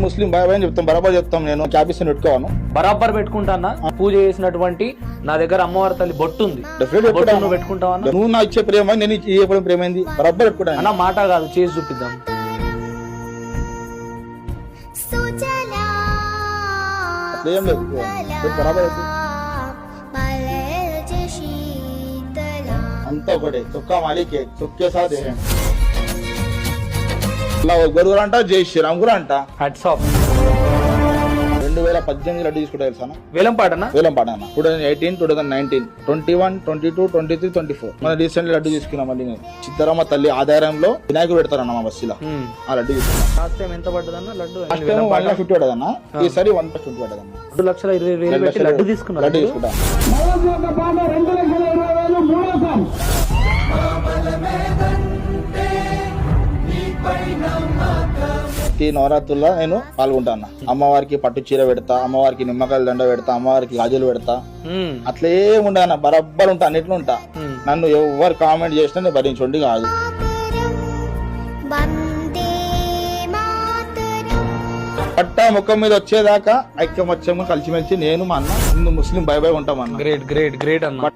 ముస్లిం bye bye అని చెప్తాం, బరాబర్ చెప్తాం. నేను క్యాపిస్ పెట్టుకోవాను, బరాబర్ పెట్టుకుంటానా. పూజ చేసినటువంటి నా దగ్గర అమ్మవారి తల్లి బొట్టు ఉంది, బొట్టు నువ్వు పెట్టుకుంటావా? నువ్వు నా ఇచ్చే ప్రేమ నేను ఇచ్చే ప్రేమ ఏంది? బరాబర్ పెట్టుకుంటాను అన్న. మాట కాదు, చేసి చూపిద్దాం. ఏం లేదు, బరాబర్ అంతా ఒకటే. చుక్కా మాలికే చుక్కే సాధ్ గొరుగురు అంట, జై శ్రీరామ్ కూడా అంట. Hats off. 2018 లడ్డు తీసుకుంటా తెలుసా? వేలంపాటనా? వేలంపాట అన్న. 2018, 2019, 21, 22, 23, 24 మన రీసెంట్ లడ్డు తీసుకున్నాం. మళ్ళీ నేను చిత్తరామ తల్లి ఆధారంలో వినాయకుడు పెడతారన్న మా బస్సులో, ఆ లడ్డు తీసుకున్నాం. లాస్ట్ టైం ఎంత పడ్డదన్న లడ్డు? 150 పడ్డదన్న, ఈసారి 150 పడ్డదన్న. 2,20,000 పెట్టి లడ్డు తీసుకున్నా. లడ్డు తీసుకుంటా. ఈ నవరాత్రుల్లో నేను పాల్గొంటాను. అమ్మవారికి పట్టు చీర పెడతా, అమ్మవారికి నిమ్మకాయల దండ పెడతా, అమ్మవారికి గాజులు పెడతా. అట్లే ఉండను, బరబ్బర్ ఉంటా, అన్నిట్లో ఉంటా. నన్ను ఎవరు కామెంట్ చేసినా నేను భరించండి కాదు. పట్ట ముఖం మీద వచ్చేదాకా ఐక్యమత్యంగా కలిసిమెలిసి నేను మా అన్న ముస్లిం బై బై ఉంటాం అన్న. గ్రేట్ గ్రేట్ గ్రేట్ అన్న.